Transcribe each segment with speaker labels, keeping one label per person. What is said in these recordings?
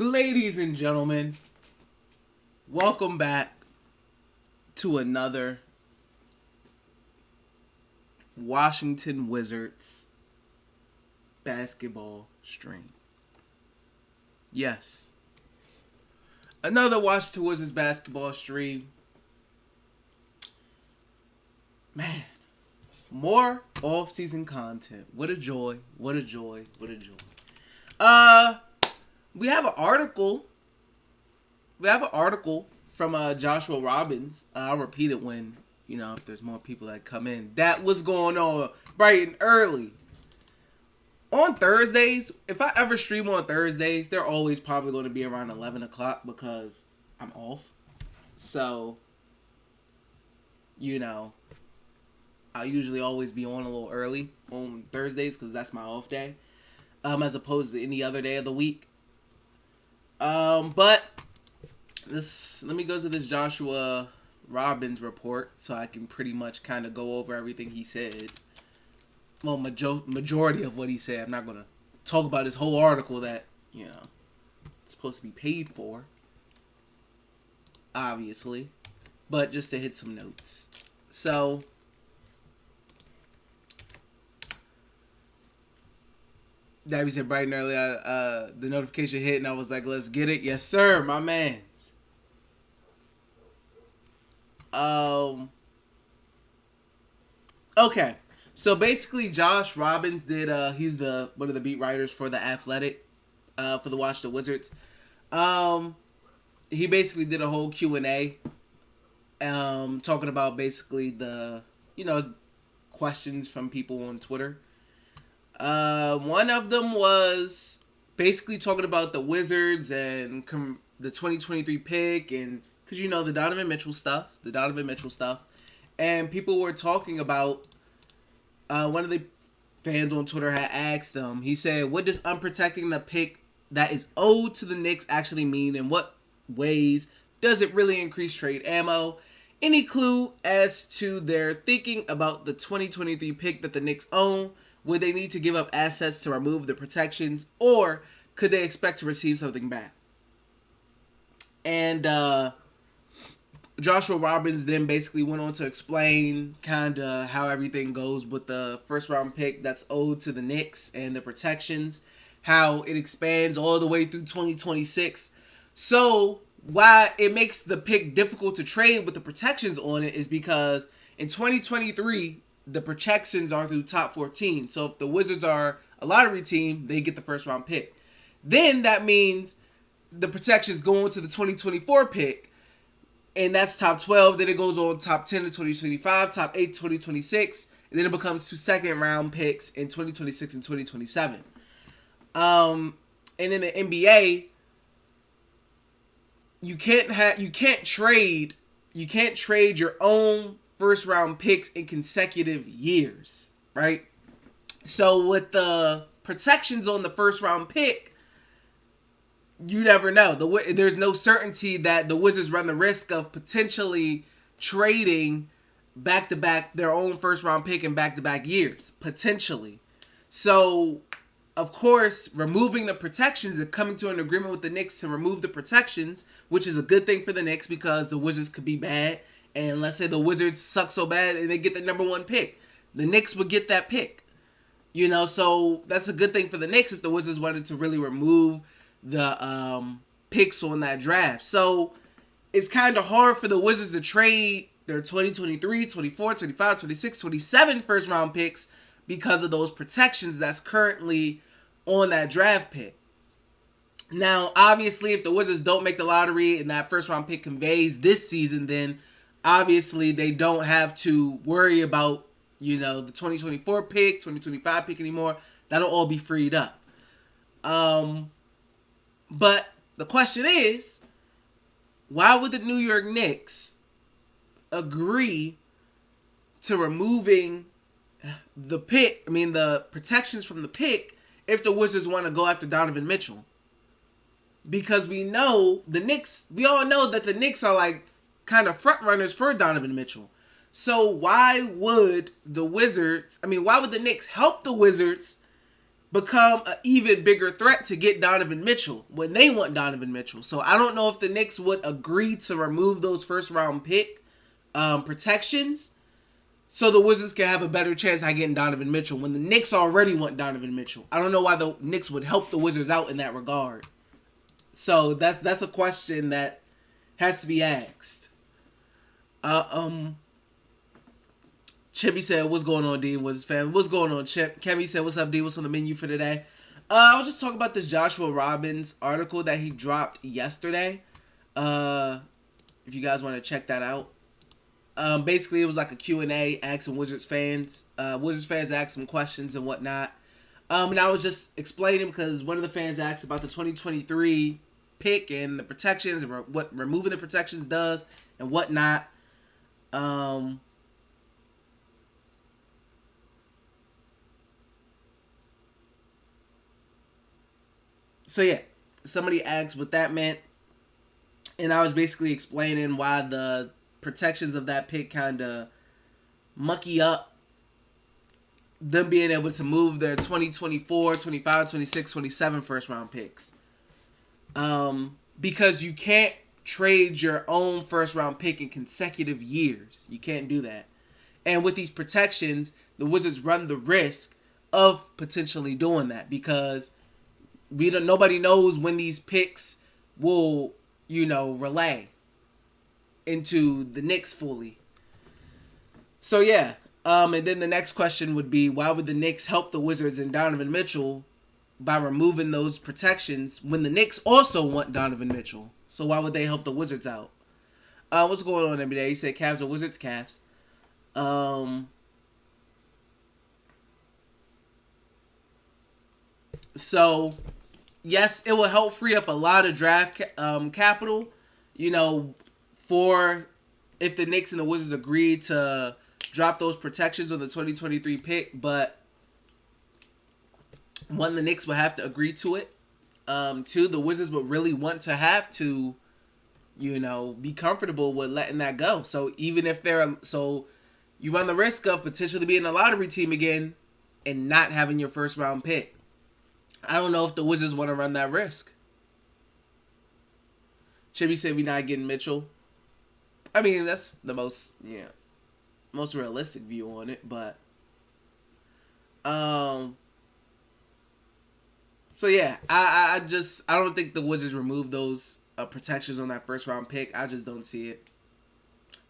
Speaker 1: Ladies and gentlemen, welcome back to another Washington Wizards basketball stream. Yes, another Washington Wizards basketball stream. Man, more off-season content. What a joy, what a joy, what a joy. We have an article. From Joshua Robbins. I'll repeat it when, if there's more people that come in. That was going on bright and early. On Thursdays, if I ever stream on Thursdays, they're always probably going to be around 11 o'clock because I'm off. So, I'll usually always be on a little early on Thursdays because that's my off day. As opposed to any other day of the week. But let me go to this Joshua Robbins report so I can pretty much kind of go over everything he said. Well, majority of what he said. I'm not going to talk about his whole article that, it's supposed to be paid for. Obviously. But just to hit some notes. So, Dabby said bright and early, the notification hit and I was like, let's get it. Yes, sir, my man. Okay. So basically Josh Robbins did, he's one of the beat writers for The Athletic, for the Washington Wizards. He basically did a whole Q&A, talking about basically the, questions from people on Twitter. One of them was basically talking about the Wizards and the 2023 pick and because the Donovan Mitchell stuff, and people were talking about one of the fans on Twitter had asked them. He said, "What does unprotecting the pick that is owed to the Knicks actually mean? In what ways does it really increase trade ammo? Any clue as to their thinking about the 2023 pick that the Knicks own?" Would they need to give up assets to remove the protections, or could they expect to receive something back? And Joshua Robbins then basically went on to explain kind of how everything goes with the first round pick that's owed to the Knicks and the protections, how it expands all the way through 2026. So why it makes the pick difficult to trade with the protections on it is because in 2023, the protections are through top 14. So if the Wizards are a lottery team, they get the first round pick. Then that means the protections go into the 2024 pick. And that's top 12. Then it goes on top 10 to 2025, top 8 to 2026. And then it becomes 2 second round picks in 2026 and 2027. And in the NBA, you can't trade your own first round picks in consecutive years, right? So with the protections on the first round pick, you never know. There's no certainty that the Wizards run the risk of potentially trading back-to-back their own first round pick in back-to-back years, potentially. So, of course, removing the protections and coming to an agreement with the Knicks to remove the protections, which is a good thing for the Knicks because the Wizards could be bad. And let's say the Wizards suck so bad and they get the number 1 pick. The Knicks would get that pick. So that's a good thing for the Knicks if the Wizards wanted to really remove the picks on that draft. So it's kind of hard for the Wizards to trade their 2023, 24, 25, 26, 27 first round picks because of those protections that's currently on that draft pick. Now, obviously, if the Wizards don't make the lottery and that first round pick conveys this season, then obviously, they don't have to worry about, the 2024 pick, 2025 pick anymore. That'll all be freed up. But the question is, why would the New York Knicks agree to removing the protections from the pick if the Wizards want to go after Donovan Mitchell? Because we all know that the Knicks are like kind of front runners for Donovan Mitchell. So why would the Knicks help the Wizards become an even bigger threat to get Donovan Mitchell when they want Donovan Mitchell. So I don't know if the Knicks would agree to remove those first round pick protections so the Wizards can have a better chance at getting Donovan Mitchell when the Knicks already want Donovan Mitchell. I don't know why the Knicks would help the Wizards out in that regard. So that's a question that has to be asked. Chippy said, "What's going on, D? What's fam? What's going on, Chip?" Kevin said, "What's up, D? What's on the menu for today?" I was just talking about this Joshua Robbins article that he dropped yesterday. If you guys want to check that out. Basically, it was like a Q&A asking Wizards fans. Wizards fans asked some questions and whatnot. And I was just explaining because one of the fans asked about the 2023 pick and the protections and what removing the protections does and whatnot. So yeah, somebody asked what that meant, and I was basically explaining why the protections of that pick kind of mucky up them being able to move their 2024, 25, 26, 27 first round picks. Because you can't trade your own first round pick in consecutive years. You can't do that. And with these protections, the Wizards run the risk of potentially doing that because nobody knows when these picks will, relay into the Knicks fully. So yeah, and then the next question would be, why would the Knicks help the Wizards and Donovan Mitchell by removing those protections when the Knicks also want Donovan Mitchell? So why would they help the Wizards out? What's going on every day? You said Cavs or Wizards? Cavs. So yes, it will help free up a lot of draft capital, for if the Knicks and the Wizards agree to drop those protections on the 2023 pick. But one, the Knicks would have to agree to it. Two, the Wizards would really want to have to, be comfortable with letting that go. So even if you run the risk of potentially being a lottery team again and not having your first round pick. I don't know if the Wizards want to run that risk. Chibi said we're not getting Mitchell. I mean, that's the most realistic view on it, but so yeah, I don't think the Wizards removed those protections on that first round pick. I just don't see it.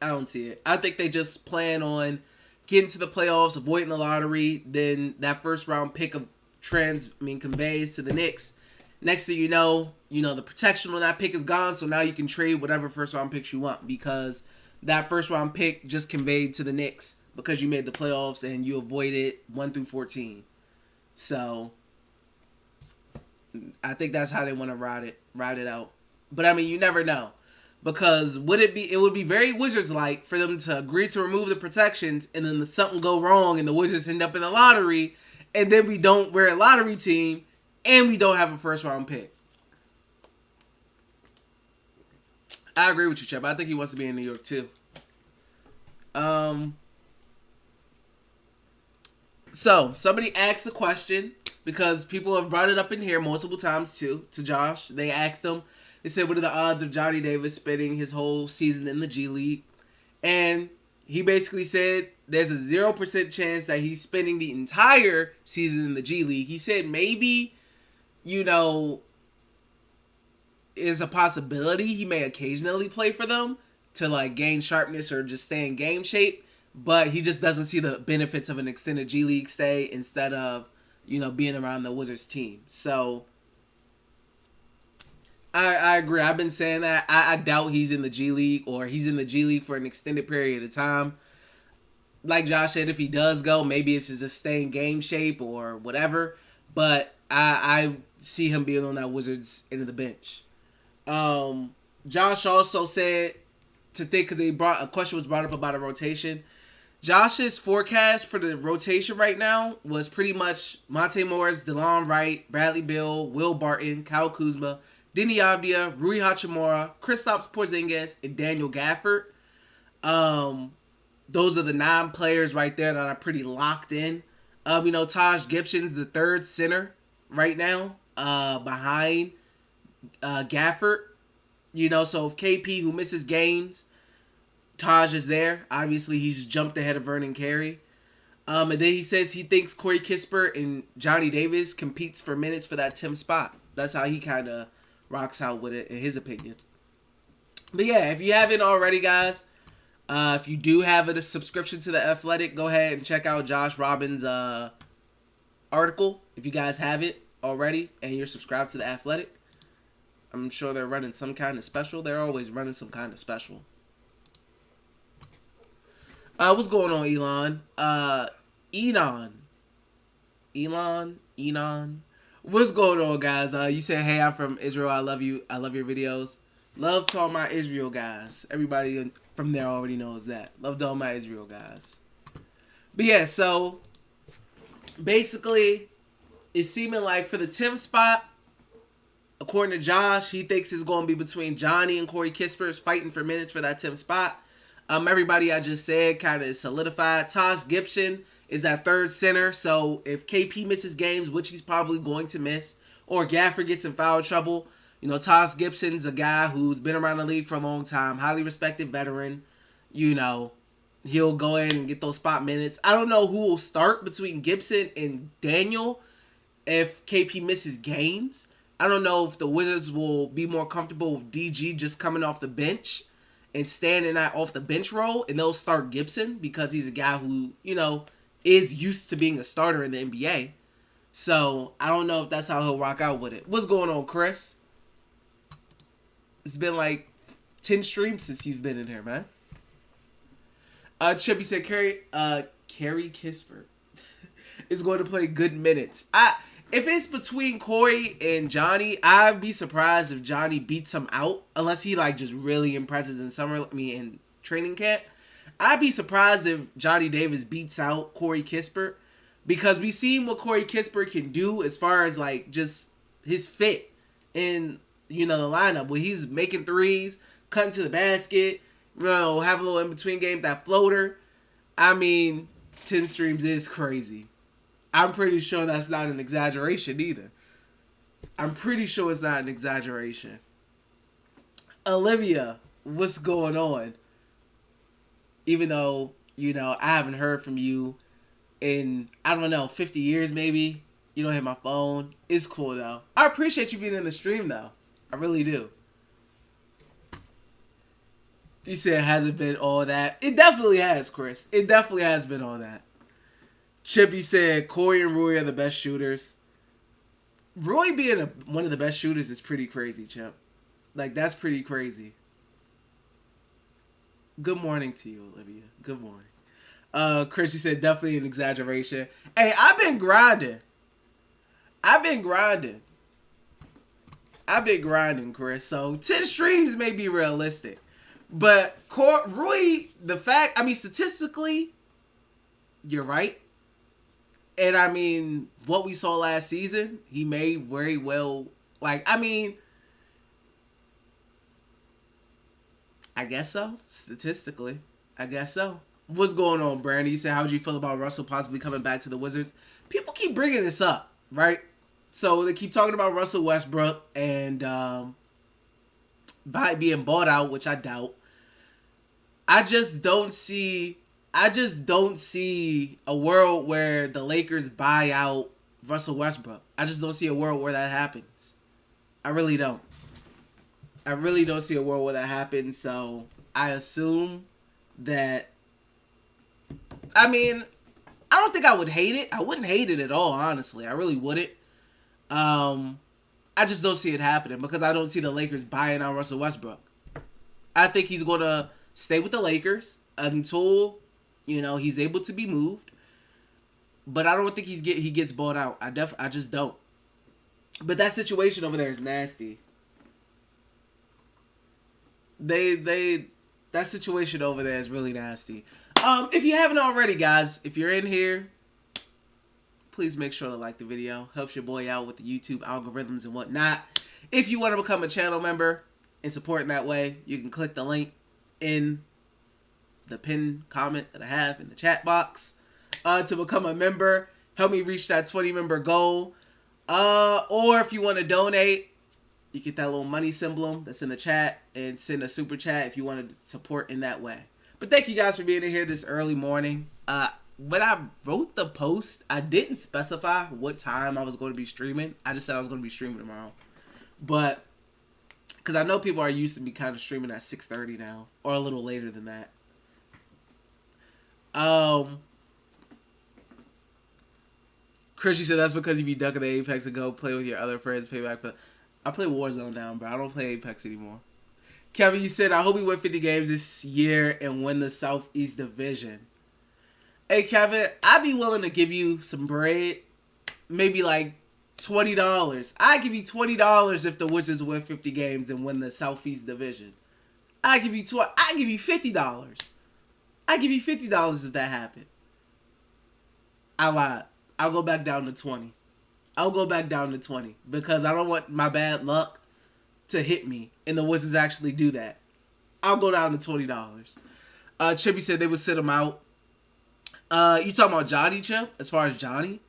Speaker 1: I don't see it. I think they just plan on getting to the playoffs, avoiding the lottery, then that first round pick conveys to the Knicks. Next thing you know, the protection on that pick is gone, so now you can trade whatever first round picks you want because that first round pick just conveyed to the Knicks because you made the playoffs and you avoided 1 through 14. So I think that's how they want to ride it out. But I mean, you never know. Because it would be very Wizards-like for them to agree to remove the protections and then something go wrong and the Wizards end up in the lottery and then we're a lottery team and we don't have a first round pick. I agree with you, Chip. I think he wants to be in New York too. So somebody asked the question because people have brought it up in here multiple times too to Josh. They asked him. They said, what are the odds of Johnny Davis spending his whole season in the G League? And he basically said there's a 0% chance that he's spending the entire season in the G League. He said maybe, is a possibility he may occasionally play for them to gain sharpness or just stay in game shape. But he just doesn't see the benefits of an extended G League stay instead of, being around the Wizards team. So I agree. I've been saying that. I doubt he's in the G League or he's in the G League for an extended period of time. Like Josh said, if he does go, maybe it's just stay in game shape or whatever. But I see him being on that Wizards end of the bench. Josh also said to think because a question was brought up about a rotation. Josh's forecast for the rotation right now was pretty much Monte Morris, DeLon Wright, Bradley Beal, Will Barton, Kyle Kuzma, Deni Avdija, Rui Hachimura, Kristaps Porzingis, and Daniel Gafford. Those are the 9 players right there that are pretty locked in. Taj Gibson's the third center right now, behind Gafford. So if KP, who misses games, Taj is there. Obviously, he's jumped ahead of Vernon Carey. And then he says he thinks Corey Kispert and Johnny Davis competes for minutes for that 10th spot. That's how he kind of rocks out with it, in his opinion. But yeah, if you haven't already, guys, if you do have a subscription to The Athletic, go ahead and check out Josh Robbins' article. If you guys have it already and you're subscribed to The Athletic, I'm sure they're running some kind of special. They're always running some kind of special. What's going on, Elon? Enon. What's going on, guys? You said, hey, I'm from Israel. I love you. I love your videos. Love to all my Israel guys. Everybody from there already knows that. Love to all my Israel guys. But yeah, so basically, it's seeming like for the 10th spot, according to Josh, he thinks it's going to be between Johnny and Corey Kispert fighting for minutes for that 10th spot. Everybody I just said kind of is solidified. Taj Gibson is that third center. So if KP misses games, which he's probably going to miss, or Gafford gets in foul trouble, Taj Gibson's a guy who's been around the league for a long time, highly respected veteran. He'll go in and get those spot minutes. I don't know who will start between Gibson and Daniel if KP misses games. I don't know if the Wizards will be more comfortable with DG just coming off the bench and standing that off the bench role, and they'll start Gibson because he's a guy who, is used to being a starter in the NBA. So, I don't know if that's how he'll rock out with it. What's going on, Chris? It's been like 10 streams since you've been in here, man. Chippy said Carey Kispert is going to play good minutes. If it's between Corey and Johnny, I'd be surprised if Johnny beats him out, unless he just really impresses in training camp. I'd be surprised if Johnny Davis beats out Corey Kispert, because we've seen what Corey Kispert can do as far as just his fit in the lineup, where he's making threes, cutting to the basket, have a little in between game, that floater. 10 streams is crazy. I'm pretty sure that's not an exaggeration either. I'm pretty sure it's not an exaggeration. Olivia, what's going on? Even though, I haven't heard from you in, 50 years maybe. You don't hit my phone. It's cool, though. I appreciate you being in the stream, though. I really do. You said it hasn't been all that. It definitely has, Chris. It definitely has been all that. Chippy said Corey and Rui are the best shooters. Rui being one of the best shooters is pretty crazy, Chip. That's pretty crazy. Good morning to you, Olivia. Good morning. Chris, you said definitely an exaggeration. Hey, I've been grinding. Chris. So 10 streams may be realistic. But Rui, statistically, you're right. And what we saw last season, he made very well. I guess so. Statistically, I guess so. What's going on, Brandon? You said, how would you feel about Russell possibly coming back to the Wizards? People keep bringing this up, right? So they keep talking about Russell Westbrook and by being bought out, which I doubt. I just don't see a world where the Lakers buy out Russell Westbrook. I just don't see a world where that happens. I really don't. I really don't see a world where that happens. So I assume that. I don't think I would hate it. I wouldn't hate it at all, honestly. I really wouldn't. I just don't see it happening because I don't see the Lakers buying out Russell Westbrook. I think he's going to stay with the Lakers until, he's able to be moved. But I don't think he gets bought out. I just don't. But that situation over there is nasty. That situation over there is really nasty. If you haven't already, guys, if you're in here, please make sure to like the video. Helps your boy out with the YouTube algorithms and whatnot. If you want to become a channel member and support in that way, you can click the link in the pinned comment that I have in the chat box to become a member. Help me reach that 20 member goal. Or if you want to donate, you get that little money symbol that's in the chat and send a super chat if you want to support in that way. But thank you guys for being in here this early morning. When I wrote the post, I didn't specify what time I was going to be streaming. I just said I was going to be streaming tomorrow. But because I know people are used to me kind of streaming at 6:30 now, or a little later than that. Chrissy said that's because you be ducking the Apex and go play with your other friends, pay back. But I play Warzone now, bro. I don't play Apex anymore. Kevin, you said, I hope we win 50 games this year and win the Southeast Division. Hey, Kevin, I'd be willing to give you some bread. Maybe like $20. I'd give you $20 if the Wizards win 50 games and win the Southeast Division. I'd give you $50. I'd give you $50 if that happened. I lied. I'll go back down to 20. I'll go back down to 20 because I don't want my bad luck to hit me and the Wizards actually do that. I'll go down to $20. Chippy said they would sit him out. You talking about Johnny, Chip? As far as Johnny?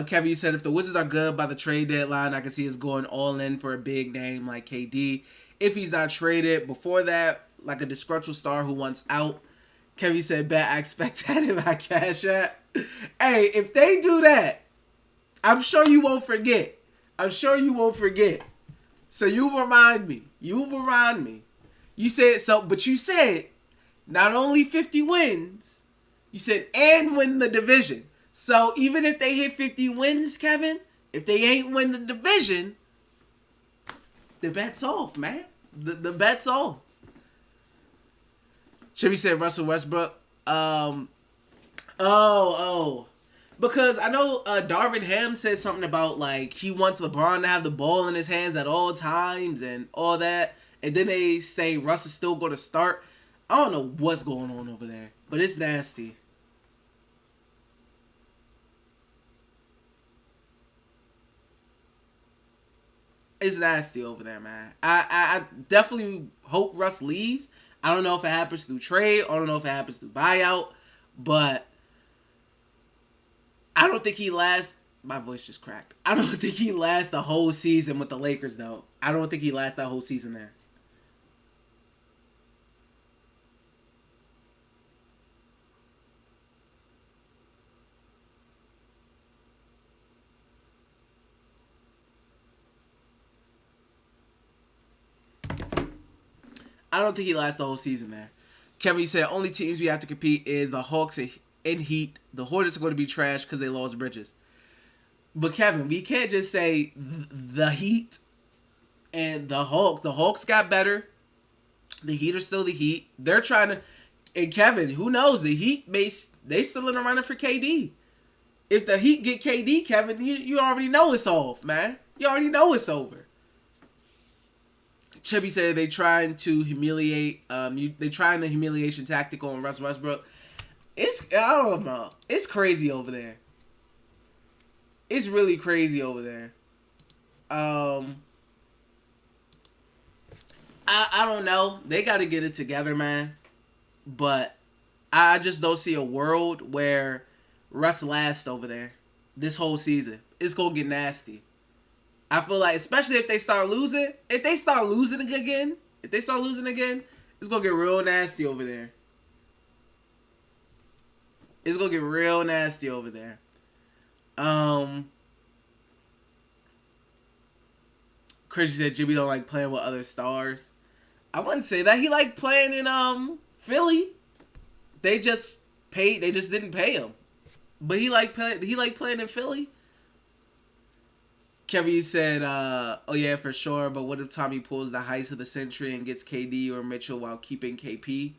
Speaker 1: Kevin, you said if the Wizards are good by the trade deadline, I can see us going all in for a big name like KD. If he's not traded before that, like a disgruntled star who wants out. Kevin said, bet I expect that in my Cash App. Hey, if they do that, I'm sure you won't forget. So you remind me. You said so, but you said not only 50 wins, you said and win the division. So even if they hit 50 wins, Kevin, if they ain't win the division, the bet's off, man. The bet's off. Chippy said Russell Westbrook. Because I know Darvin Ham said something about like he wants LeBron to have the ball in his hands at all times and all that. And then they say Russ is still going to start. I don't know what's going on over there, but it's nasty. It's nasty over there, man. I definitely hope Russ leaves. I don't know if it happens through trade. I don't know if it happens through buyout. But I don't think he lasts. My voice just cracked. I don't think he lasts the whole season with the Lakers, though. I don't think he lasts that whole season there. I don't think he lasts the whole season there. Kevin, you said only teams we have to compete is the Hawks and Heat. The Hornets are going to be trash because they lost Bridges. But Kevin, we can't just say the Heat and the Hawks. The Hawks got better. The Heat are still the Heat. They're trying to... And Kevin, who knows? The Heat, they still in the running for KD. If the Heat get KD, Kevin, you already know it's off, man. You already know it's over. Chubby said they trying to humiliate. They trying the humiliation tactic on Russ Westbrook. I don't know. It's crazy over there. It's really crazy over there. I don't know. They got to get it together, man. But I just don't see a world where Russ lasts over there this whole season. It's gonna get nasty. I feel like, especially if they start losing. If they start losing again, it's gonna get real nasty over there. Christian said Jimmy don't like playing with other stars. I wouldn't say that. He liked playing in Philly. They just didn't pay him. But he liked playing in Philly. Kevin said, oh yeah, for sure, but what if Tommy pulls the heist of the century and gets KD or Mitchell while keeping KP?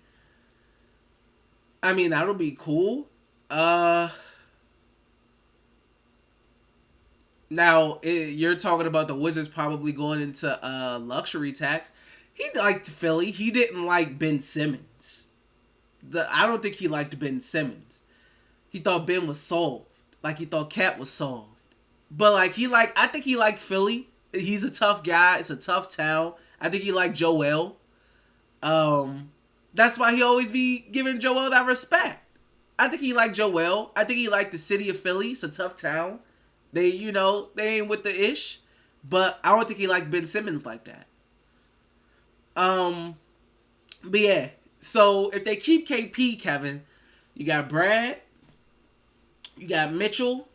Speaker 1: I mean, that'll be cool. Now, you're talking about the Wizards probably going into luxury tax. He liked Philly. He didn't like Ben Simmons. I don't think he liked Ben Simmons. He thought Ben was soft. Like he thought Cat was soft. But I think he liked Philly. He's a tough guy. It's a tough town. I think he liked Joel. That's why he always be giving Joel that respect. I think he liked Joel. I think he liked the city of Philly. It's a tough town. They ain't with the ish. But I don't think he liked Ben Simmons like that. But yeah. So if they keep KP, Kevin, you got Brad, you got Mitchell,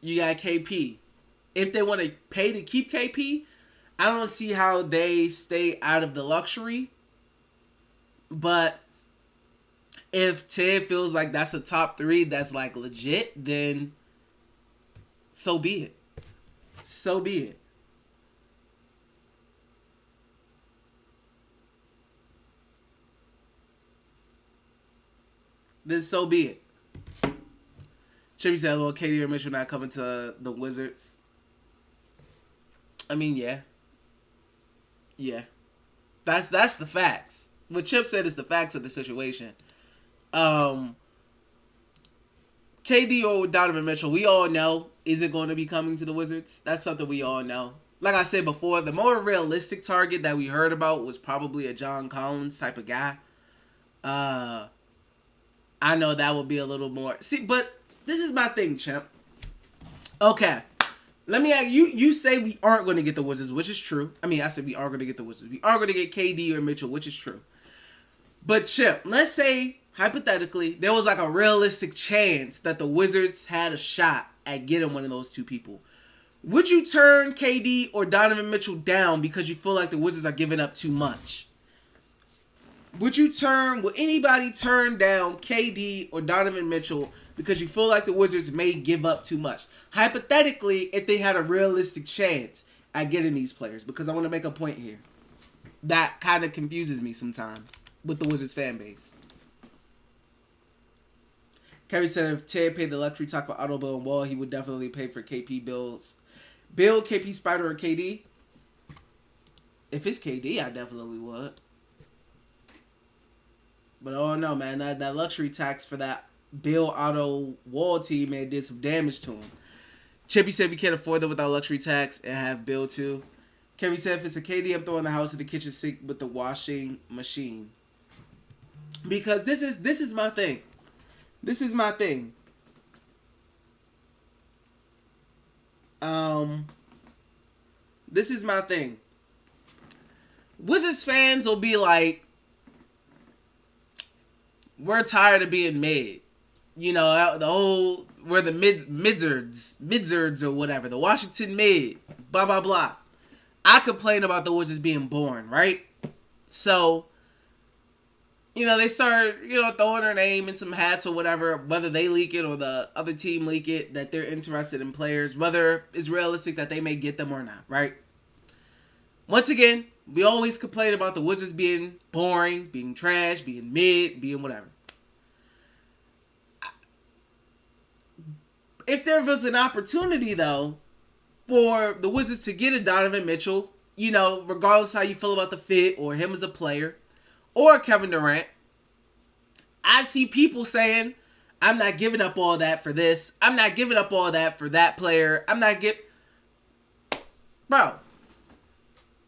Speaker 1: you got KP. If they want to pay to keep KP, I don't see how they stay out of the luxury. But if Ted feels like that's a top 3 that's like legit, then so be it. So be it. Then so be it. Chippy said, "Well, KD or Mitchell not coming to the Wizards." I mean, yeah. That's the facts. What Chip said is the facts of the situation. KD or Donovan Mitchell, we all know, isn't going to be coming to the Wizards. That's something we all know. Like I said before, the more realistic target that we heard about was probably a John Collins type of guy. I know that would be a little more... See, but this is my thing, Champ. Okay. Let me ask you. You say we aren't going to get the Wizards, which is true. I mean, I said we are going to get the Wizards. We are going to get KD or Mitchell, which is true. But, Chip, let's say, hypothetically, there was like a realistic chance that the Wizards had a shot at getting one of those two people. Would you turn KD or Donovan Mitchell down because you feel like the Wizards are giving up too much? Would anybody turn down KD or Donovan Mitchell because you feel like the Wizards may give up too much? Hypothetically, if they had a realistic chance at getting these players, because I want to make a point here. That kind of confuses me sometimes with the Wizards fan base. Kevin said if Ted paid the luxury tax for Otto, Bill, and Wall, he would definitely pay for KP bills. Bill, KP, Spider, or KD? If it's KD, I definitely would. But I don't know, man. That luxury tax for that Bill, Otto, Wall team, man, did some damage to him. Chippy said we can't afford them without luxury tax and have Bill too. Kevin said if it's a KD, I'm throwing the house in the kitchen sink with the washing machine. Because this is my thing. This is my thing. This is my thing. Wizards fans will be like, we're tired of being mid. You know, the whole, we're the midzards or whatever, the Washington mid, blah, blah, blah. I complain about the Wizards being boring, right? So, you know, they start, throwing their name in some hats or whatever, whether they leak it or the other team leak it, that they're interested in players, whether it's realistic that they may get them or not, right? Once again, we always complain about the Wizards being boring, being trash, being mid, being whatever. If there was an opportunity, though, for the Wizards to get a Donovan Mitchell, regardless how you feel about the fit or him as a player, or Kevin Durant, I see people saying, I'm not giving up all that for this. I'm not giving up all that for that player. Bro,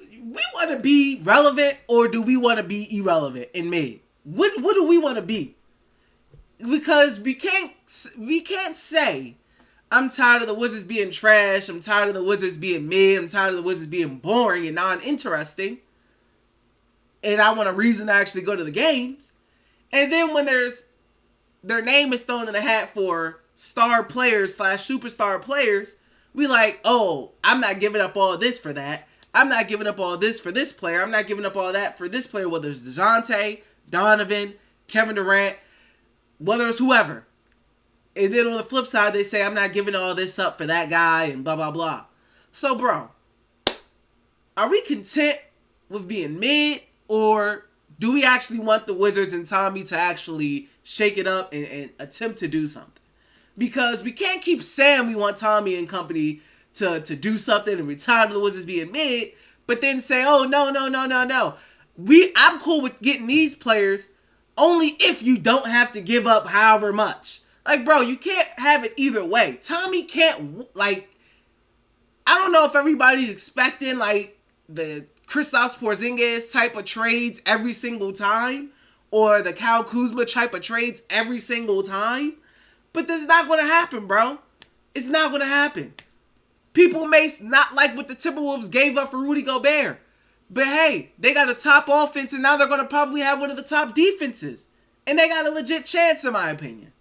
Speaker 1: we want to be relevant or do we want to be irrelevant in mid? What do we want to be? Because we can't say, I'm tired of the Wizards being trash. I'm tired of the Wizards being mid. I'm tired of the Wizards being boring and non-interesting. And I want a reason to actually go to the games. And then when their name is thrown in the hat for star players / superstar players, we like, oh, I'm not giving up all this for that. I'm not giving up all this for this player. I'm not giving up all that for this player, whether it's DeJounte, Donovan, Kevin Durant, whether it's whoever. And then on the flip side, they say, I'm not giving all this up for that guy and blah, blah, blah. So, bro, are we content with being mid, or do we actually want the Wizards and Tommy to actually shake it up and attempt to do something? Because we can't keep saying we want Tommy and company to do something and retire to the Wizards being mid, but then say, oh, no. I'm cool with getting these players only if you don't have to give up however much. Like, bro, you can't have it either way. Tommy can't, I don't know if everybody's expecting, the Kristaps Porzingis type of trades every single time, or the Kyle Kuzma type of trades every single time. But this is not going to happen, bro. It's not going to happen. People may not like what the Timberwolves gave up for Rudy Gobert. But hey, they got a top offense, and now they're going to probably have one of the top defenses. And they got a legit chance, in my opinion.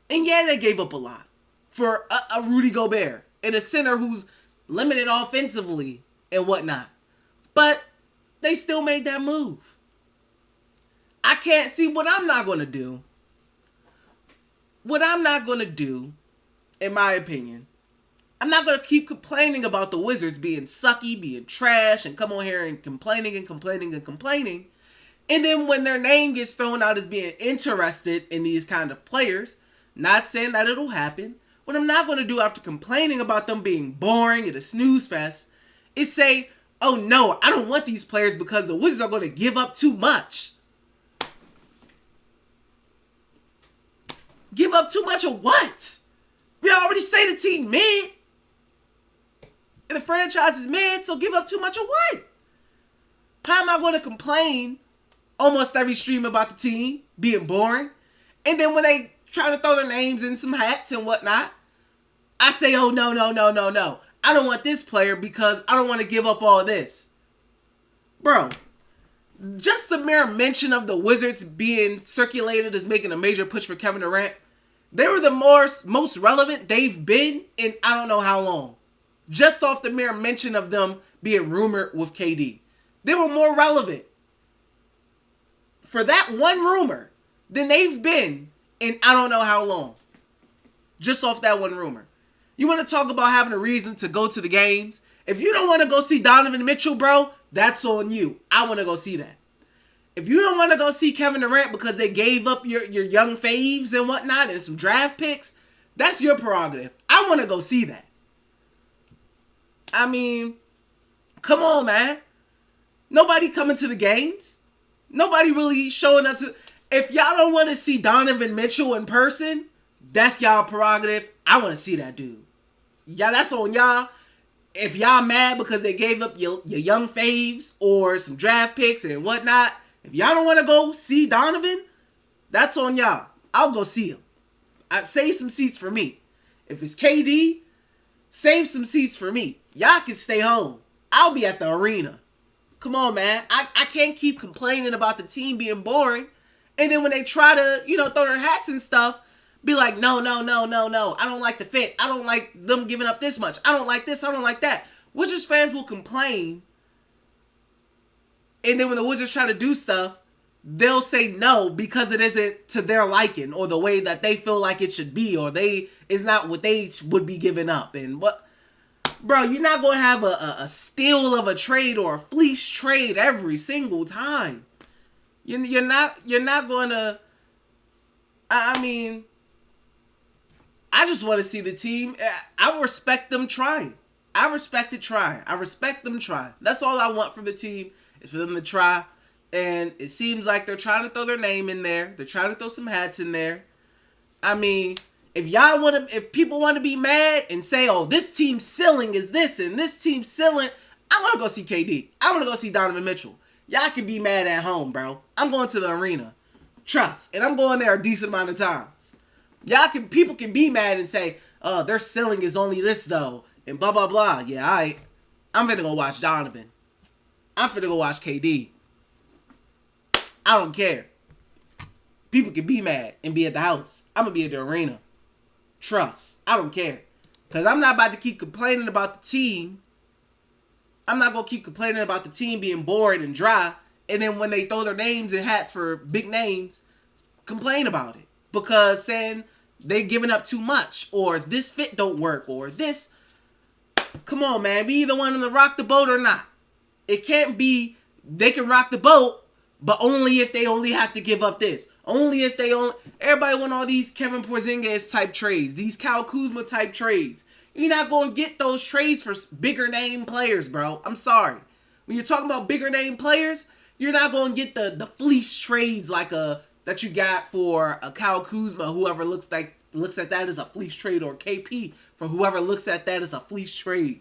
Speaker 1: And yeah, they gave up a lot for a Rudy Gobert and a center who's limited offensively and whatnot. But they still made that move. I can't see what I'm not going to do. What I'm not going to do, in my opinion, I'm not going to keep complaining about the Wizards being sucky, being trash, and come on here and complaining and complaining and complaining. And then when their name gets thrown out as being interested in these kind of players, not saying that it'll happen, what I'm not going to do after complaining about them being boring and a snooze fest is say, oh no, I don't want these players because the Wizards are going to give up too much. Give up too much of what? We already say the team mid. And the franchise is mid, so give up too much of what? How am I going to complain almost every stream about the team being boring? And then when they try to throw their names in some hats and whatnot, I say, oh, no. I don't want this player because I don't want to give up all this. Bro, just the mere mention of the Wizards being circulated as making a major push for Kevin Durant, they were the most relevant they've been in I don't know how long. Just off the mere mention of them being rumored with KD. They were more relevant for that one rumor than they've been in I don't know how long. Just off that one rumor. You want to talk about having a reason to go to the games? If you don't want to go see Donovan Mitchell, bro, that's on you. I want to go see that. If you don't want to go see Kevin Durant because they gave up your young faves and whatnot and some draft picks, that's your prerogative. I want to go see that. I mean, come on, man. Nobody coming to the games. Nobody really showing up to... If y'all don't want to see Donovan Mitchell in person, that's y'all prerogative. I want to see that dude. Yeah, that's on y'all. If y'all mad because they gave up your young faves or some draft picks and whatnot, if y'all don't want to go see Donovan, that's on y'all. I'll go see him. I save some seats for me. If it's KD, save some seats for me. Y'all can stay home. I'll be at the arena. Come on, man. I can't keep complaining about the team being boring. And then when they try to, throw their hats and stuff, be like, no. I don't like the fit. I don't like them giving up this much. I don't like this. I don't like that. Wizards fans will complain. And then when the Wizards try to do stuff, they'll say no because it isn't to their liking or the way that they feel like it should be, or it's not what they would be giving up. And what, bro, you're not going to have a steal of a trade or a fleece trade every single time. You're not going to, I mean, I just want to see the team. I respect them trying. I respect them trying. That's all I want from the team, is for them to try. And it seems like they're trying to throw their name in there. They're trying to throw some hats in there. I mean, if people want to be mad and say, oh, this team's ceiling is this and this team's ceiling, I want to go see KD. I want to go see Donovan Mitchell. Y'all can be mad at home, bro. I'm going to the arena. Trust. And I'm going there a decent amount of times. People can be mad and say, oh, their ceiling is only this though. And blah, blah, blah. Yeah, I'm finna go watch Donovan. I'm finna go watch KD. I don't care. People can be mad and be at the house. I'm going to be at the arena. Trust. I don't care. Because I'm not about to keep complaining about the team. I'm not going to keep complaining about the team being boring and dry. And then when they throw their names in hats for big names, complain about it. Because saying they giving up too much. Or this fit don't work. Or this. Come on, man. Be either one of them to rock the boat or not. It can't be they can rock the boat, but only if they only have to give up this. Only if they own. Everybody want all these Kevin Porzingis type trades. These Kyle Kuzma type trades. You're not going to get those trades for bigger name players, bro. I'm sorry. When you're talking about bigger name players, you're not going to get the fleece trades like that you got for a Kyle Kuzma. Whoever looks at that as a fleece trade, or KP for whoever looks at that as a fleece trade.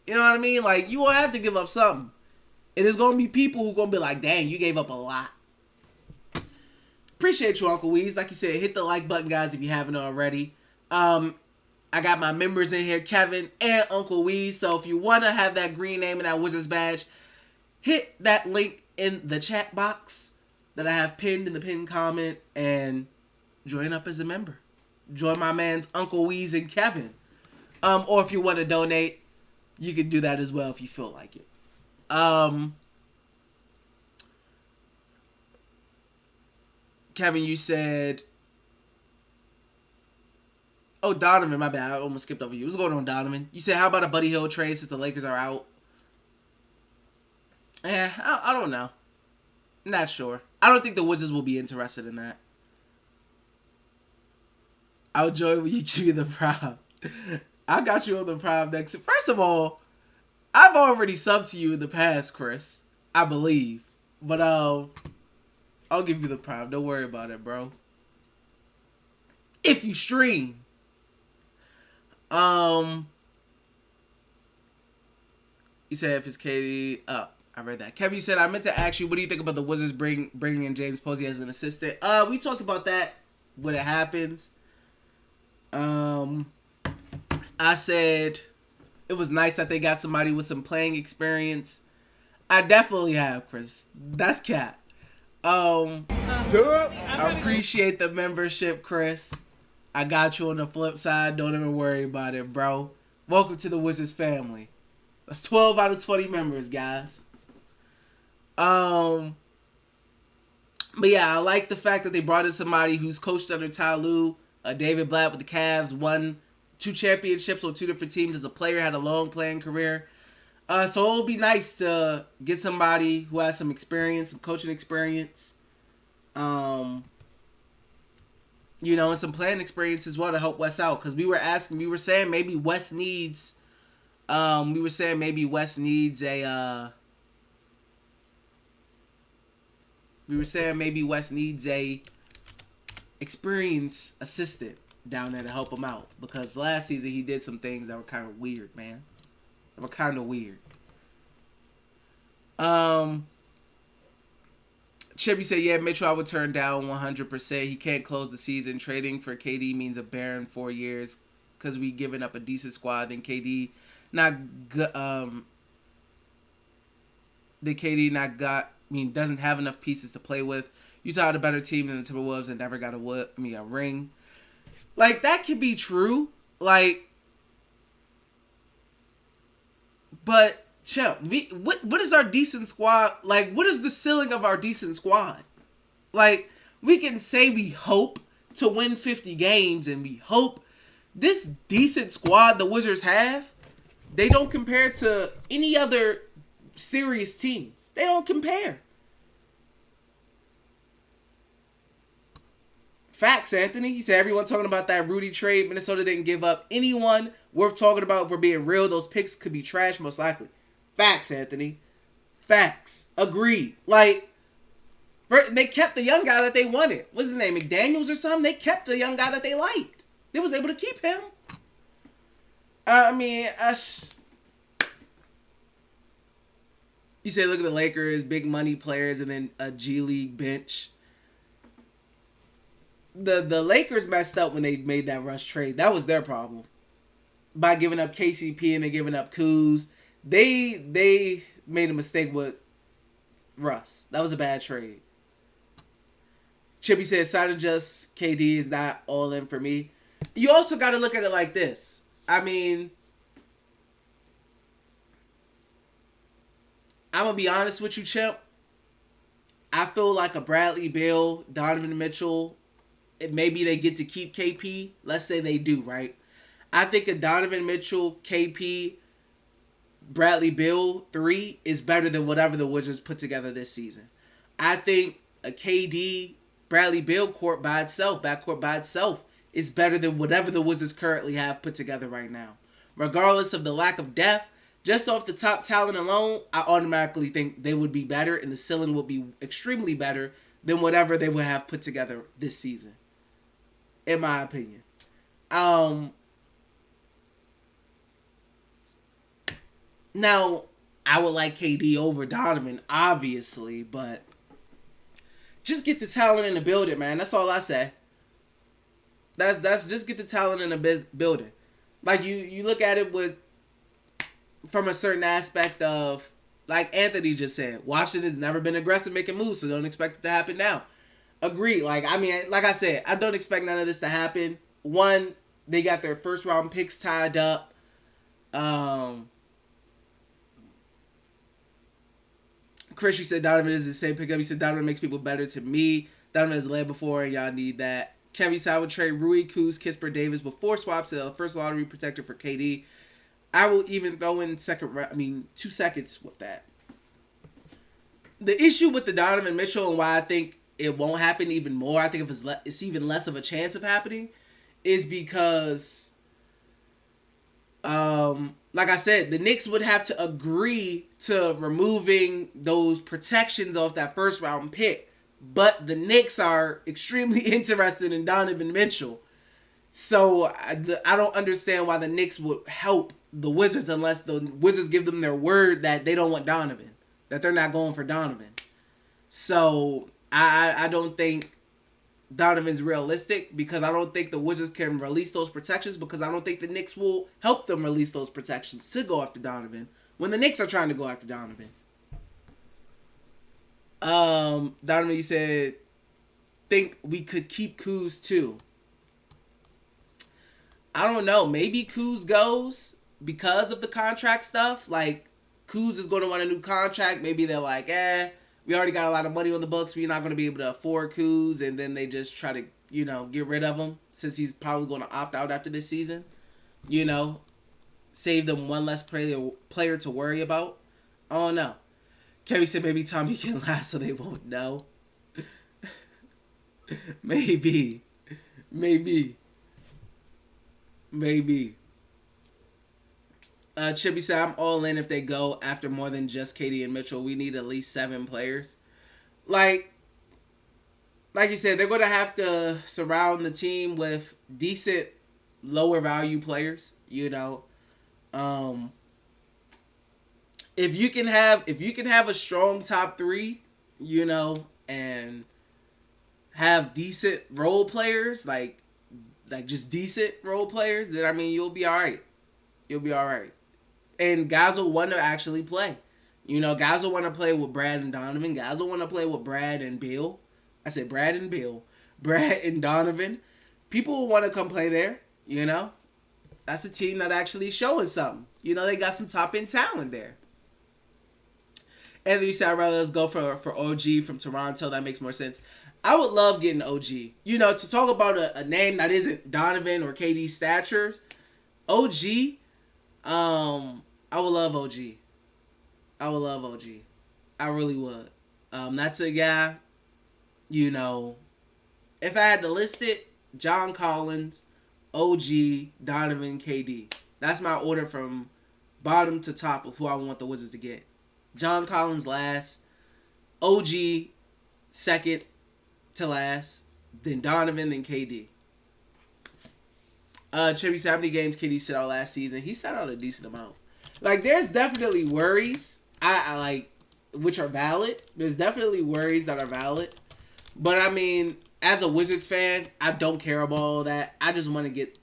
Speaker 1: You know what I mean? Like, you will have to give up something. And there's going to be people who are going to be like, dang, you gave up a lot. Appreciate you, Uncle Weez. Like you said, hit the like button, guys, if you haven't already. I got my members in here, Kevin and Uncle Weez. So if you want to have that green name and that Wizards badge, hit that link in the chat box that I have pinned in the pinned comment and join up as a member. Join my man's Uncle Weez and Kevin. Or if you want to donate, you can do that as well if you feel like it. Kevin, you said... Oh, Donovan, my bad. I almost skipped over you. What's going on, Donovan? You said, how about a Buddy Hield trade since the Lakers are out? I don't know. Not sure. I don't think the Wizards will be interested in that. I'll join when you give me the prime. I got you on the prime next. First of all, I've already subbed to you in the past, Chris. I believe. But I'll give you the prime. Don't worry about it, bro. If you stream. You said if it's KD. I read that. Kevin, you said, I meant to ask you, what do you think about the Wizards bringing in James Posey as an assistant? We talked about that when it happens. I said it was nice that they got somebody with some playing experience. I definitely have, Chris. That's cap. I appreciate the membership, Chris. I got you on the flip side. Don't even worry about it, bro. Welcome to the Wizards family. That's 12 out of 20 members, guys. But yeah, I like the fact that they brought in somebody who's coached under Ty Lue. David Blatt with the Cavs won 2 championships on 2 different teams as a player, had a long playing career. So it'll be nice to get somebody who has some experience, some coaching experience. You know, and some playing experience as well to help Wes out. Because we were saying maybe Wes needs a experienced assistant down there to help him out. Because last season he did some things that were kind of weird, man. They were kind of weird. Chippy said, yeah, Mitchell I would turn down 100%. He can't close the season. Trading for KD means a barren 4 years because we giving up a decent squad. Then KD doesn't have enough pieces to play with. Utah had a better team than the Timberwolves and never got a ring. Like, that could be true. Like, but chill. What is our decent squad? Like, what is the ceiling of our decent squad? Like, we can say we hope to win 50 games and we hope this decent squad the Wizards have, they don't compare to any other serious teams. They don't compare. Facts, Anthony. He said everyone talking about that Rudy trade. Minnesota didn't give up anyone worth talking about. If we're being real, those picks could be trash most likely. Facts, Anthony. Facts. Agreed. Like, they kept the young guy that they wanted. What's his name? McDaniels or something? They kept the young guy that they liked. They was able to keep him. You say look at the Lakers, big money players, and then a G League bench. The Lakers messed up when they made that Russ trade. That was their problem. By giving up KCP and then giving up Kuz. They made a mistake with Russ. That was a bad trade. Chippy said, side of just KD is not all in for me. You also got to look at it like this. I mean, I'm going to be honest with you, Chip. I feel like a Bradley Beal, Donovan Mitchell, maybe they get to keep KP. Let's say they do, right? I think a Donovan Mitchell, KP, Bradley Beal 3 is better than whatever the Wizards put together this season. I think a KD, Bradley Beal backcourt by itself, is better than whatever the Wizards currently have put together right now. Regardless of the lack of depth, just off the top talent alone, I automatically think they would be better and the ceiling would be extremely better than whatever they would have put together this season. In my opinion. Now, I would like KD over Donovan, obviously, but just get the talent in the building, man. That's all I say. That's just get the talent in the building. Like you look at it with from a certain aspect of, like Anthony just said, Washington's never been aggressive making moves, so don't expect it to happen now. Agree. Like I said, I don't expect none of this to happen. One, they got their first round picks tied up. Chris, you said Donovan is the same pickup. He said Donovan makes people better to me. Donovan has led before, and y'all need that. Kevin said I would trade Rui, Kuz, Kisper, Davis before swaps to the first lottery protector for KD. I will even throw in 2 seconds with that. The issue with the Donovan Mitchell and why I think it won't happen even more, I think if it's even less of a chance of happening, is because, like I said, the Knicks would have to agree to removing those protections off that first round pick. But the Knicks are extremely interested in Donovan Mitchell. So I don't understand why the Knicks would help the Wizards unless the Wizards give them their word that they don't want Donovan, that they're not going for Donovan. So I don't think Donovan's realistic, because I don't think the Wizards can release those protections, because I don't think the Knicks will help them release those protections to go after Donovan when the Knicks are trying to go after Donovan. Donovan, you said, think we could keep Kuz too. I don't know. Maybe Kuz goes because of the contract stuff. Like, Kuz is going to want a new contract. Maybe they're like, we already got a lot of money on the books. We're not going to be able to afford Kuz. And then they just try to, get rid of him since he's probably going to opt out after this season. Save them one less player to worry about. I don't know. Kevin said maybe Tommy can last so they won't know. Maybe. Chippy said, I'm all in if they go after more than just KD and Mitchell. We need at least 7 players. Like you said, they're going to have to surround the team with decent, lower value players. If you can have a strong top 3, and have decent role players, like just decent role players, then you'll be all right. And guys will want to actually play. Guys will want to play with Brad and Donovan. Guys will want to play with Brad and Bill. I said Brad and Bill. Brad and Donovan. People will want to come play there. That's a team that actually showing something. They got some top end talent there. Anthony said, I'd rather us go for OG from Toronto. That makes more sense. I would love getting OG. To talk about a name that isn't Donovan or KD stature, OG, I would love OG. I really would. That's a guy, if I had to list it, John Collins, OG, Donovan, KD. That's my order from bottom to top of who I want the Wizards to get. John Collins last, OG second to last, then Donovan, then KD. Chippy said, how many games KD sat out last season? He sat out a decent amount. Like, there's definitely worries, which are valid. There's definitely worries that are valid. But, as a Wizards fan, I don't care about all that. I just want to get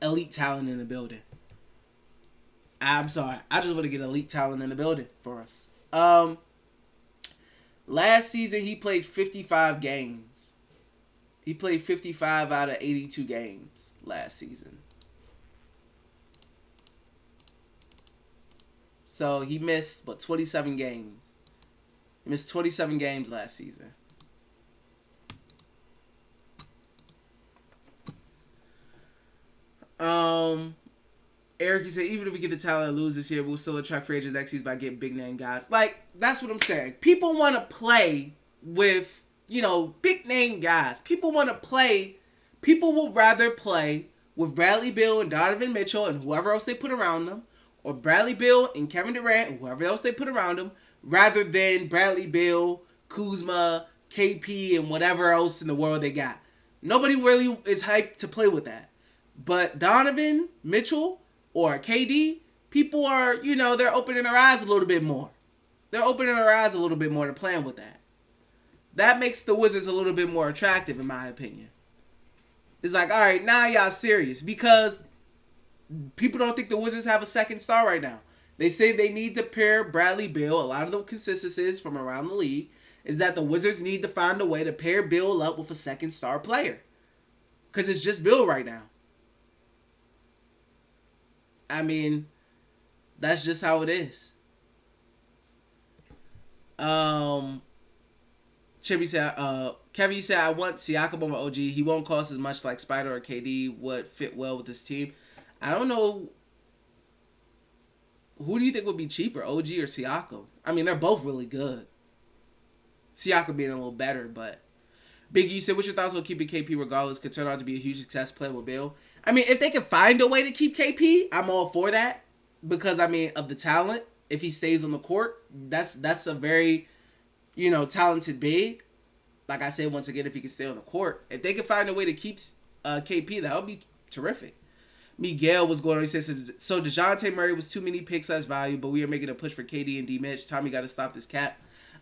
Speaker 1: elite talent in the building. I'm sorry. I just want to get elite talent in the building for us. Last season, he played 55 games. He played 55 out of 82 games last season. So, he missed, 27 games. He missed 27 games last season. Eric, you said, even if we get the talent and lose this year, we'll still attract free agents next season by getting big name guys. Like, that's what I'm saying. People want to play with, big name guys. People will rather play with Bradley Beal and Donovan Mitchell and whoever else they put around them, or Bradley Beal and Kevin Durant and whoever else they put around them, rather than Bradley Beal, Kuzma, KP, and whatever else in the world they got. Nobody really is hyped to play with that. But Donovan Mitchell or KD, people are, they're opening their eyes a little bit more. They're opening their eyes a little bit more to playing with that. that makes the Wizards a little bit more attractive, in my opinion. It's like, all right, now y'all serious, because people don't think the Wizards have a second star right now. They say they need to pair Bradley Beal. A lot of the consensus from around the league is that the Wizards need to find a way to pair Beal up with a second star player, because it's just Beal right now. I mean, that's just how it is. Chippy said, Kevin, you said, I want Siakam over OG. He won't cost as much like Spider or KD would fit well with this team. I don't know. Who do you think would be cheaper, OG or Siakam? I mean, they're both really good. Siakam being a little better, but Big, you said, what's your thoughts on keeping KP regardless? Could turn out to be a huge success playing with Bill. I mean, if they can find a way to keep KP, I'm all for that, because I mean, of the talent. If he stays on the court, that's a very, talented big. Like I said, once again, if he can stay on the court, if they can find a way to keep KP, that would be terrific. Miguel was going on. He says, so DeJounte Murray was too many picks as value, but we are making a push for KD and D-Mitch. Tommy got to stop this cap.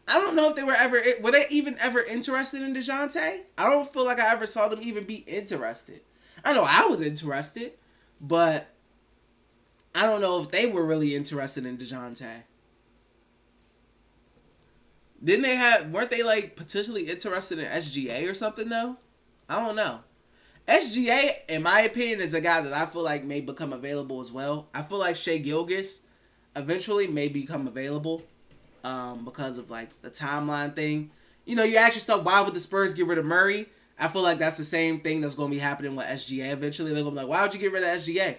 Speaker 1: I don't know if they were they even ever interested in DeJounte? I don't feel like I ever saw them even be interested. I know I was interested, but I don't know if they were really interested in DeJounte. Weren't they like potentially interested in SGA or something though? I don't know. SGA, in my opinion, is a guy that I feel like may become available as well. I feel like Shai Gilgeous eventually may become available because of like the timeline thing. You ask yourself, why would the Spurs get rid of Murray? I feel like that's the same thing that's going to be happening with SGA eventually. They're going to be like, why would you get rid of SGA?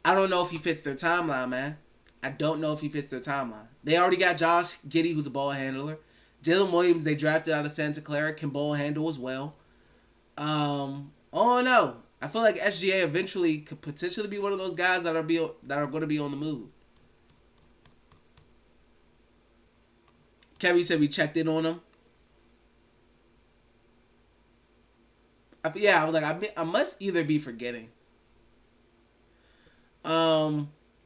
Speaker 1: I don't know if he fits their timeline, man. I don't know if he fits their timeline. They already got Josh Giddey, who's a ball handler. Jalen Williams, they drafted out of Santa Clara, can ball handle as well. Oh no, I feel like SGA eventually could potentially be one of those guys that are going to be on the move. Kevin said we checked in on him. I was like, I must either be forgetting.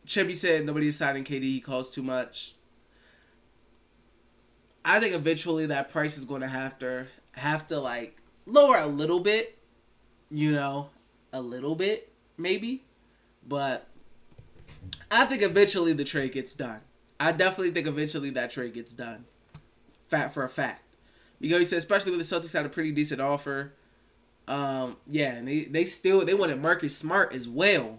Speaker 1: Chippy said nobody's signing KD. He costs too much. I think eventually that price is going to have to like lower a little bit, a little bit maybe, but I think eventually the trade gets done. I definitely think eventually that trade gets done. For a fact. Because he said, especially when the Celtics had a pretty decent offer. And they wanted Marcus Smart as well.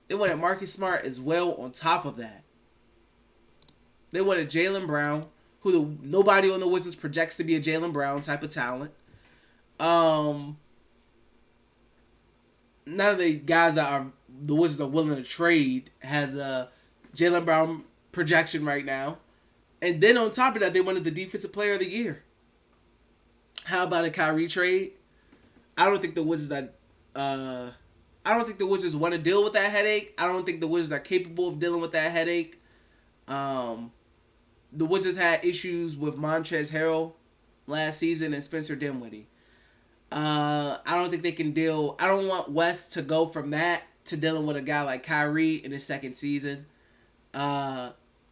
Speaker 1: They wanted Marcus Smart as well on top of that. They wanted Jaylen Brown, who nobody on the Wizards projects to be a Jaylen Brown type of talent. None of the guys that the Wizards are willing to trade has a Jaylen Brown projection right now. And then on top of that, they wanted the Defensive Player of the Year. How about a Kyrie trade? I don't think the Wizards want to deal with that headache. I don't think the Wizards are capable of dealing with that headache. The Wizards had issues with Montrezl Harrell last season and Spencer Dinwiddie. I don't think they can deal. I don't want West to go from that to dealing with a guy like Kyrie in his second season.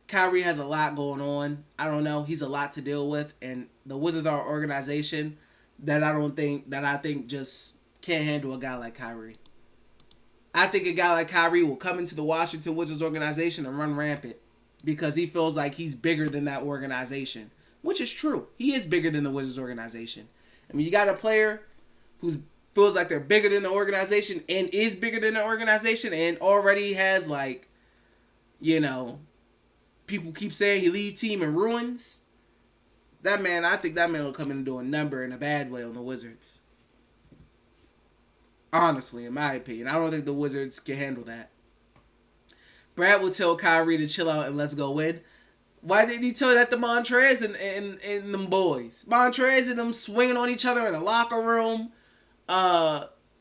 Speaker 1: Kyrie has a lot going on. I don't know. He's a lot to deal with, and the Wizards are an organization that I think just can't handle a guy like Kyrie. I think a guy like Kyrie will come into the Washington Wizards organization and run rampant because he feels like he's bigger than that organization, which is true. He is bigger than the Wizards organization. I mean, you got a player who feels like they're bigger than the organization and is bigger than the organization and already has people keep saying he lead team in ruins. I think that man will come in and do a number in a bad way on the Wizards. Honestly, in my opinion. I don't think the Wizards can handle that. Brad will tell Kyrie to chill out and let's go win. Why didn't he tell that to Montrez and them boys? Montrez and them swinging on each other in the locker room.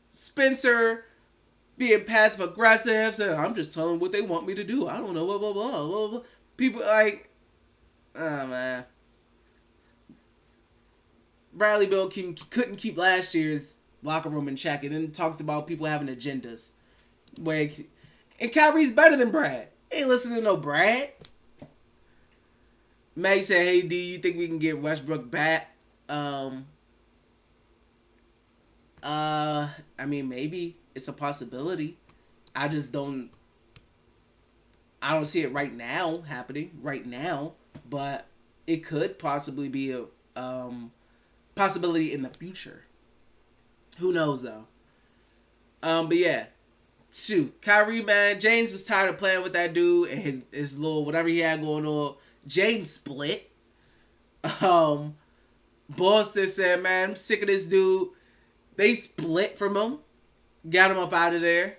Speaker 1: Spencer being passive aggressive, saying, I'm just telling them what they want me to do. I don't know, blah, blah, blah, blah, blah. People like, oh man. Bradley Beal couldn't keep last year's locker room in check, and then talked about people having agendas. And Kyrie's better than Brad. Ain't listening to no Brad. Maggie said, hey, D, you think we can get Westbrook back? Um, I mean, maybe it's a possibility. I just don't. I don't see it right now happening right now, but it could possibly be a possibility in the future. Who knows though? But yeah, shoot, Kyrie, man, James was tired of playing with that dude and his little whatever he had going on. James split. Um, Boston said, man, I'm sick of this dude. They split from him, got him up out of there.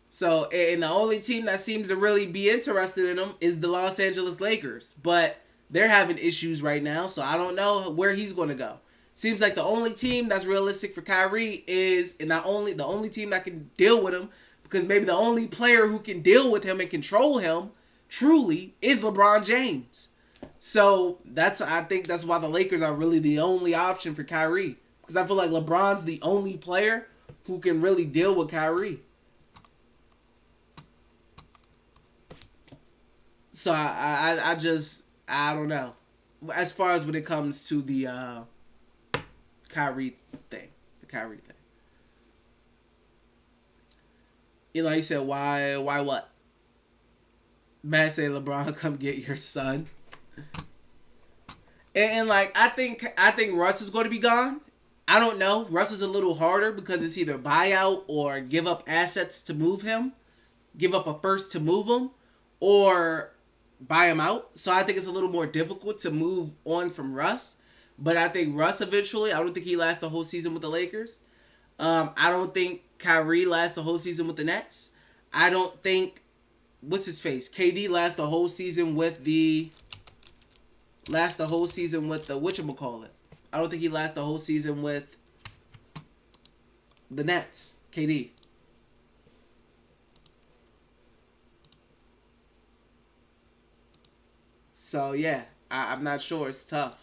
Speaker 1: So, and the only team that seems to really be interested in him is the Los Angeles Lakers. But they're having issues right now, so I don't know where he's going to go. Seems like the only team that's realistic for Kyrie is, and not only the only team that can deal with him, because maybe the only player who can deal with him and control him truly is LeBron James. So I think that's why the Lakers are really the only option for Kyrie, because I feel like LeBron's the only player who can really deal with Kyrie. So I don't know. As far as when it comes to the Kyrie thing, the Kyrie thing. You know, he said, why what? Man say LeBron, come get your son. And like I think Russ is going to be gone. I don't know. Russ is a little harder because it's either buyout or give up assets to move him, give up a first to move him, or buy him out. So I think it's a little more difficult to move on from Russ. But I think Russ eventually, I don't think he lasts the whole season with the Lakers. I don't think Kyrie lasts the whole season with the Nets. I don't think, what's his face? KD lasts the whole season with the whatchamacallit. I don't think he lasts the whole season with the Nets. KD. So yeah, I'm not sure. It's tough.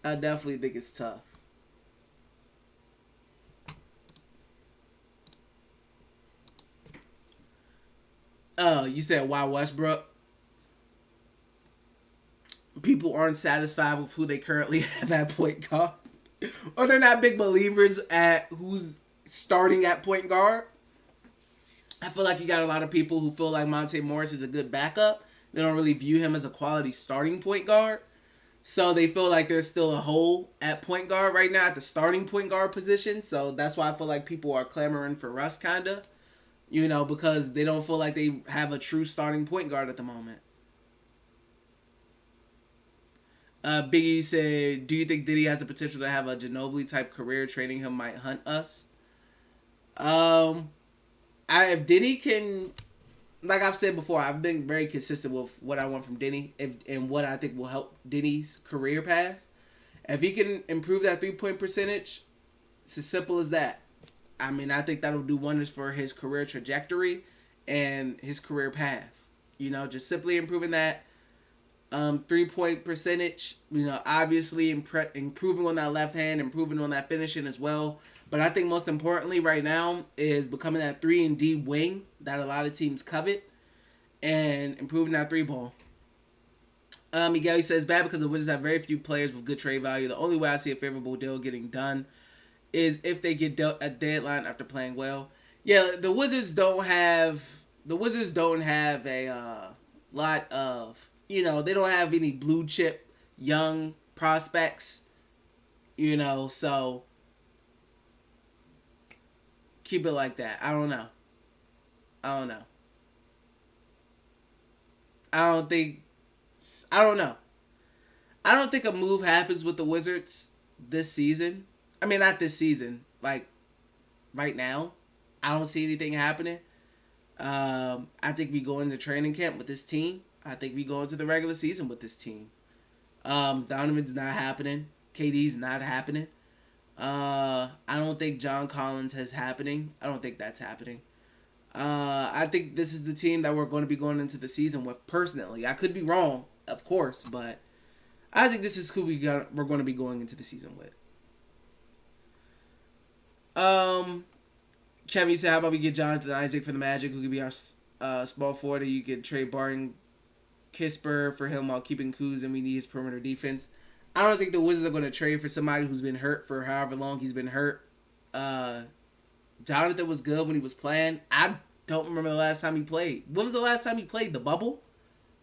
Speaker 1: I definitely think it's tough. Oh, you said why Westbrook? People aren't satisfied with who they currently have at point guard, or they're not big believers at who's starting at point guard. I feel like you got a lot of people who feel like Monte Morris is a good backup. They don't really view him as a quality starting point guard. So they feel like there's still a hole at point guard right now at the starting point guard position. So that's why I feel like people are clamoring for Russ, kind of. You know, because they don't feel like they have a true starting point guard at the moment. Biggie said, do you think Diddy has the potential to have a Ginobili type career? Trading him might hunt us. Um, if Diddy can, like I've said before, I've been very consistent with what I want from Diddy and what I think will help Diddy's career path. If he can improve that 3-point percentage, it's as simple as that. I mean, I think that'll do wonders for his career trajectory and his career path. You know, just simply improving that 3-point percentage. You know, obviously improving on that left hand, improving on that finishing as well. But I think most importantly right now is becoming that 3-and-D wing that a lot of teams covet and improving that 3-ball. Miguel says, bad because the Wizards have very few players with good trade value. The only way I see a favorable deal getting done is if they get dealt at deadline after playing well. Yeah, the Wizards don't have a lot of, you know, they don't have any blue chip young prospects, you know, so keep it like that. I don't know. I don't know. I don't think I don't know. I don't think a move happens with the Wizards this season. I mean, not this season. Like, right now, I don't see anything happening. I think we go into training camp with this team. I think we go into the regular season with this team. Donovan's not happening. KD's not happening. I don't think John Collins is happening. I don't think that's happening. I think this is the team that we're going to be going into the season with, personally. I could be wrong, of course, but I think this is who we're going to be going into the season with. Kevin said, how about we get Jonathan Isaac for the Magic, who could be our small forward, and you could trade Barton Kisper for him while keeping Kuz, and we need his perimeter defense. I don't think the Wizards are going to trade for somebody who's been hurt for however long he's been hurt. Jonathan was good when he was playing. I don't remember the last time he played. When was the last time he played? The bubble?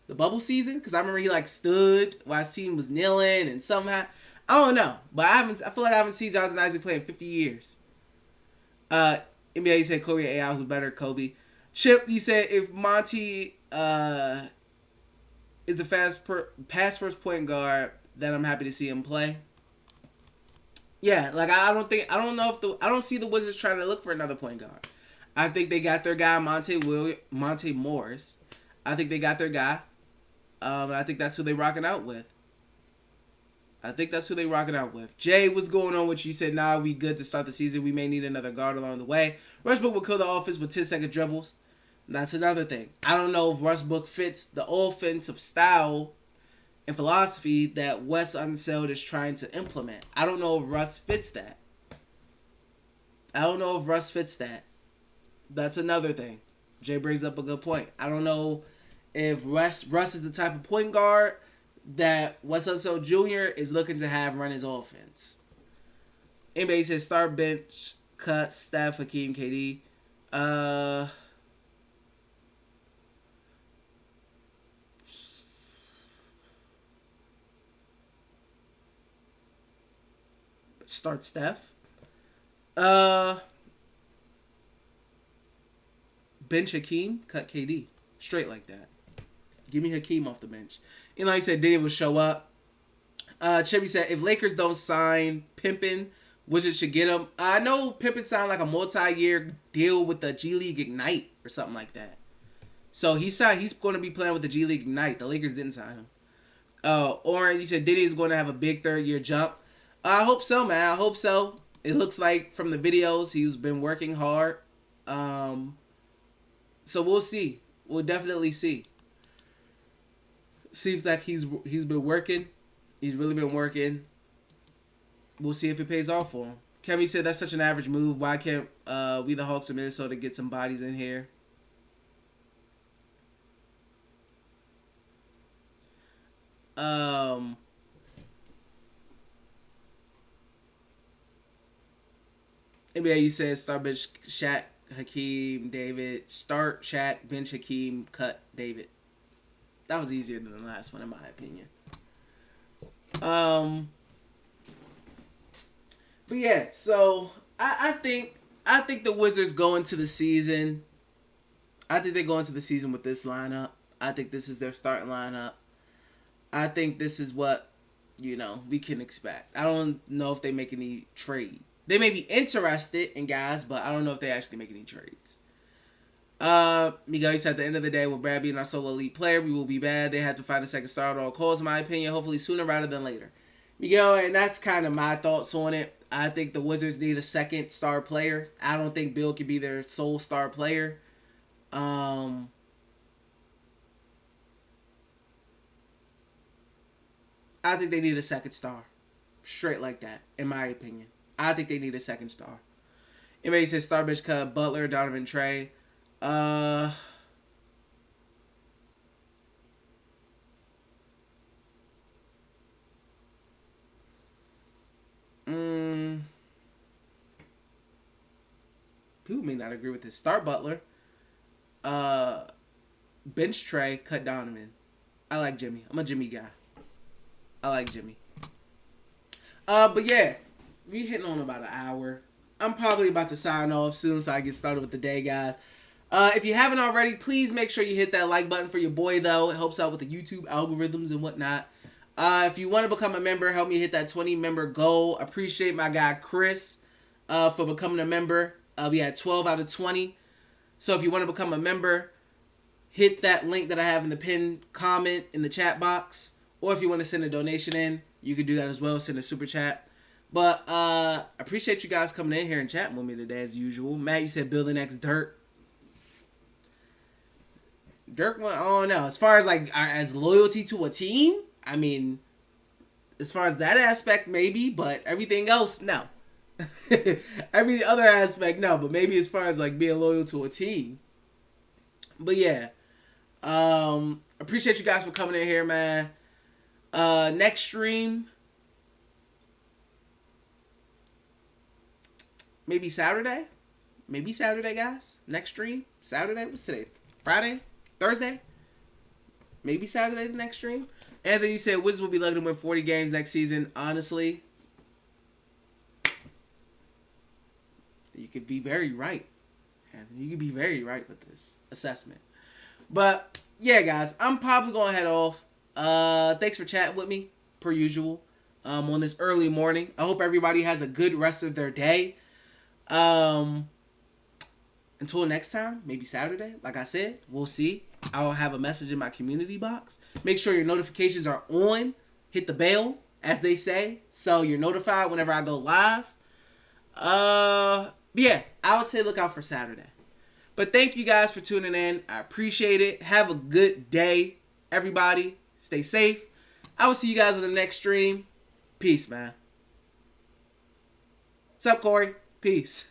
Speaker 1: The bubble season? Because I remember he like stood while his team was kneeling and somehow. I don't know. But I feel like I haven't seen Jonathan Isaac play in 50 years. NBA, you said Kobe AI, who's better, Kobe. Chip, you said if Monty is a pass first point guard, then I'm happy to see him play. Yeah, like I don't see the Wizards trying to look for another point guard. I think they got their guy Monte Morris. I think they got their guy. I think that's who they rocking out with. Jay, what's going on with you? Said, nah, we good to start the season. We may need another guard along the way. Westbrook will kill the offense with 10-second dribbles. That's another thing. I don't know if Westbrook fits the offensive style and philosophy that Wes Unseld is trying to implement. I don't know if Russ fits that. That's another thing. Jay brings up a good point. I don't know if Russ is the type of point guard that Wes Unseld Jr. is looking to have run his offense. Anybody says start bench, cut, Steph, Hakeem, KD. Start Steph. Bench Hakeem, cut KD. Straight like that. Give me Hakeem off the bench. And like I said, Daniel will show up. Chevy said, if Lakers don't sign Pimpin, Wizards should get him. I know Pimpin signed like a multi-year deal with the G League Ignite or something like that. So he's going to be playing with the G League Ignite. The Lakers didn't sign him. Oren, he said Diddy's going to have a big third-year jump. I hope so, man. I hope so. It looks like from the videos he's been working hard. So we'll see. We'll definitely see. Seems like he's been working. He's really been working. We'll see if it pays off for him. Kevin said that's such an average move. Why can't we the Hawks of Minnesota get some bodies in here? NBA, you said start bench Shaq, Hakeem, David. Start Shaq, bench Hakeem, cut David. That was easier than the last one, in my opinion. But yeah, so I think the Wizards go into the season. I think they go into the season with this lineup. I think this is their starting lineup. I think this is what, we can expect. I don't know if they make any trade. They may be interested in guys, but I don't know if they actually make any trades. Miguel, you said at the end of the day, with Brad being our solo elite player, we will be bad. They have to find a second star at all costs, in my opinion. Hopefully sooner rather than later. Miguel, and that's kind of my thoughts on it. I think the Wizards need a second star player. I don't think Bill can be their sole star player. I think they need a second star. Straight like that, in my opinion. I think they need a second star. Anybody says star bench cut Butler, Donovan Trey. People may not agree with this. Start Butler. Bench Trey, cut Donovan. I like Jimmy. I'm a Jimmy guy. I like Jimmy. But yeah, we hitting on about an hour. I'm probably about to sign off soon so I get started with the day, guys. If you haven't already, please make sure you hit that like button for your boy, though. It helps out with the YouTube algorithms and whatnot. If you want to become a member, help me hit that 20-member goal. Appreciate my guy, Chris, for becoming a member. We had 12 out of 20. So if you want to become a member, hit that link that I have in the pinned comment in the chat box. Or if you want to send a donation in, you can do that as well. Send a super chat. But I appreciate you guys coming in here and chatting with me today as usual. Matt, you said building next Dirk. Dirk went, I don't know. As far as as loyalty to a team, I mean, as far as that aspect, maybe. But everything else, no. Every other aspect, no, but maybe as far as like being loyal to a team. But yeah, appreciate you guys for coming in here, man. Next stream, maybe Saturday. Maybe Saturday, guys. Next stream, Saturday. What's today? Friday, Thursday. Maybe Saturday the next stream. Anthony, you said Wizards will be lucky to win 40 games next season. Honestly, you could be very right. Anthony, you could be very right with this assessment. But yeah, guys, I'm probably gonna head off. Thanks for chatting with me, per usual, on this early morning. I hope everybody has a good rest of their day. Until next time, maybe Saturday. Like I said, we'll see. I'll have a message in my community box. Make sure your notifications are on. Hit the bell, as they say, so you're notified whenever I go live. Yeah, I would say look out for Saturday. But thank you guys for tuning in. I appreciate it. Have a good day, everybody. Stay safe. I will see you guys on the next stream. Peace, man. What's up, Corey? Peace.